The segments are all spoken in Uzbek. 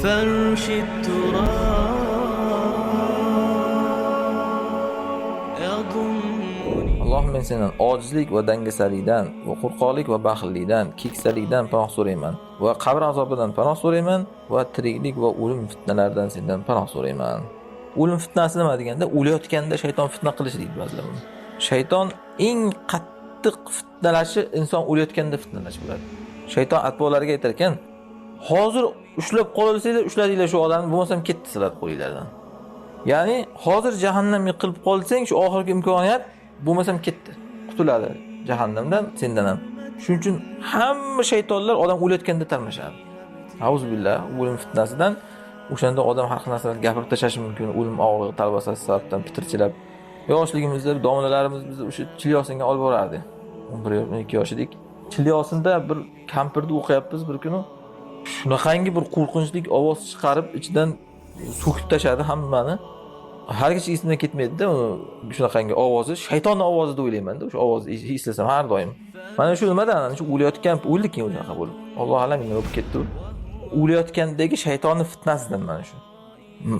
فرش التراب يضمني. Alloh, men sendan ojizlik va dangasalikdan va qo'rqoqlik va baxillikdan, keksalikdan panoh so'rayman va qabr azobidan panoh so'rayman va tiriklik va o'lim fitnalaridan sendan panoh so'rayman. O'lim fitnasi nima deganda, o'layotganda shayton fitna qilish deydi ba'zilar buni. Shayton eng qattiq fitnalashi inson o'layotganda fitnalash bo'ladi. Shayton atbolariga aytar ekan, hozir ushlab qolsanglar, ushladinglar shu odamni, bo'lmasam ketdi sizlar qo'linglardan. Ya'ni hozir jahannamga qilib qolsang, shu oxirgi imkoniyat, bo'lmasam ketdi. Qutuladi jahannamdan, sendan ham. Shuning uchun hamma shaytonlar odam o'layotganda tarmashadi. Auzubillah, o'lim fitnasidan. O'shanda odam har xil narsalarni gapirib tashlashi mumkin. O'lim og'rig'i talvasasi sababdan pitirchilab. Yoshligimizda domlalarimiz bizni o'sha Chilyosinga olib borardi. 11-12 yosh edik. Chilyosinda bir kampirni o'qiyapmiz bir kuni. Shunaqangi bir qo'rqinchli ovoz chiqarib, ichidan so'kib tashladi hammani. Hargiz esimdan ketmaydi-da, shunaqangi ovozi, shaytonning ovozi deb o'ylayman-da, o'sha ovozni eslasam har doim. Mana shu nimadan, ana shu o'layotgan, o'ldik-ku unaqa bo'lib. Alloh alam nima bo'lib ketdi u. O'layotgandagi shaytonning fitnasidan mana shu.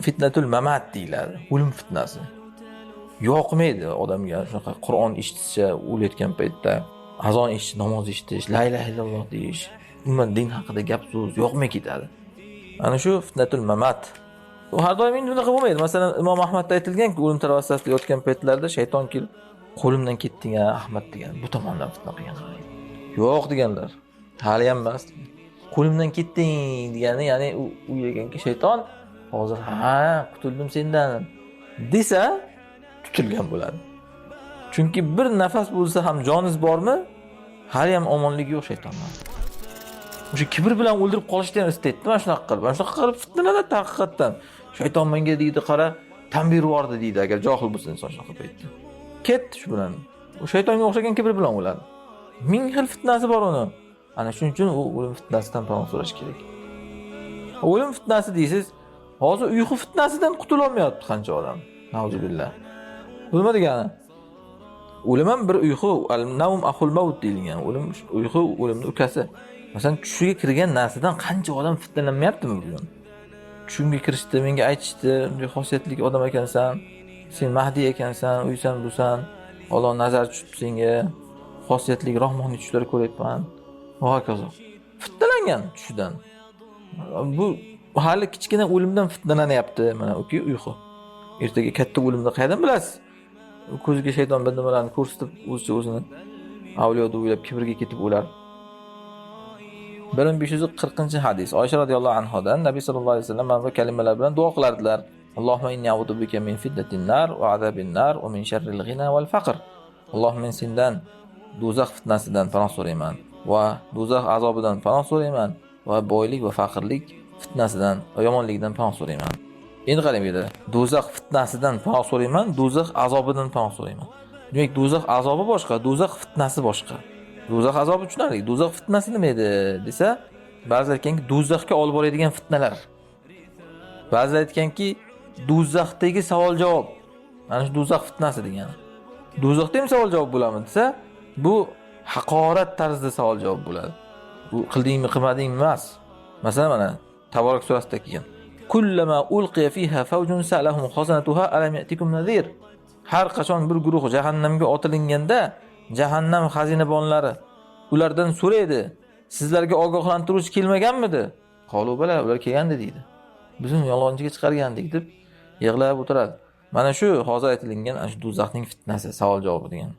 Fitnatul mamat deyiladi, o'lim fitnasi. Yoqmaydi odamga shunaqa Qur'on eshitishcha o'layotgan paytda, azon eshitish, namoz eshitish, la ilaha illalloh deyish, umuman din haqida gap so'z yoqmay ketadi. Ana shu fitnatul mamat. U har doim endi bunaqa bo'lmaydi. Masalan, Imom Ahmadda aytilgan-ku, o'lim tarvasasida yotgan paytlarda shayton kelib, qo'limdan ketding-a, Ahmad degan. Bu tomondan fitna qilgan. Yo'q deganlar. Hali ham emas. Qo'limdan ketding degani, ya'ni u o'ylaganki shayton hozir ha, qutuldim sendan desa, tutilgan bo'ladi. Chunki bir nafas bo'lsa ham joniz bormi, hali ham omonligi yo'q shaytondan. O'sha kibr bilan o'ldirib qolishni ham istaydi. Mana shunaqa qilib. Mana shunaqa qilib fitnalanadi haqiqatan. Shayton menga deydi, qara, tanbir yubordi deydi, agar johil bo'lsa inson shunaqa paytda. Ketdi shu bilan. U shaytonga o'xshagan kibr bilan o'ladi. Ming xil fitnasi bor uni. Ana shuning uchun u o'lim fitnasidan panoh so'rash kerak. O'lim fitnasi deysiz, hozir uyqu fitnasidan qutula olmayapti qancha odam. Nauzubillah. Bu nima degani? O'lim ham bir uyqu, al-nawm akhul maut deyilgan. Uyqu o'limning ukasi. Masalan, tushiga kirgan narsadan qancha odam fitnalanmayaptimi bugun? Tushimga kirishdi, menga aytishdi, bunday xosiyatli odam ekansan, sen Mahdi ekansan, uysan, busan, Alloh nazar tushib senga, xosiyatli rohmoniy tushlar ko'ryapman. Va hokazo. Fitnalangan tushidan. Bu hali kichkina o'limdan fitnalanyapti, mana uki uyqu. Ertaga katta o'limni qayerdan bilasiz? Ko'ziga shayton bir nimalarni ko'rsatib, o'zini avliyo deb o'ylab kibrga ketib o'lar. 1540-hadis. Oysha radhiyallohu anhodan Nabiy sallallohu alayhi vasallam mana bu kalimalar bilan duo qilardilar. Allohumma inni a'udhu bika min fitnatin nar va azabin nar va min sharril ghina wal faqr. Alloh, men sendan do'zax fitnasidan panoh so'rayman va do'zax azobidan panoh so'rayman va boylik va faqirlik fitnasidan va yomonligidan panoh so'rayman. Endi qarang bu yerda. Do'zax fitnasidan panoh so'rayman, do'zax azobidan panoh so'rayman. Demak, do'zax azobi boshqa, do'zax fitnasi boshqa. Do'zax azobi tushunarli. Do'zax fitnasi nima edi desa, ba'zilar aytganki, do'zaxga olib boradigan fitnalar. Ba'zilar aytganki, do'zaxdagi savol-javob. Mana shu do'zax fitnasi degani. Do'zaxda ham savol-javob bo'ladimi desa, bu haqorat tarzida savol-javob bo'ladi. Bu qildingmi, qilmadingmi emas. Masalan, mana Taborak surasida kelgan. Kullama ulqiya fiha fawjun sa'alahum khazanatuha alam ya'tikum nadhir. Har qachon bir guruh jahannamga otilinganda, jahannam xazinabonlari ulardan so'raydi, sizlarga ogohlantiruvchi kelmaganmidi? Qolu bala, ular kelgandi deydi. Bizni yolg'onchiga chiqargandik deb yig'lab o'tiradi. Mana shu hozir aytilgan ana shu do'zaxning fitnasi, savol javobi degan.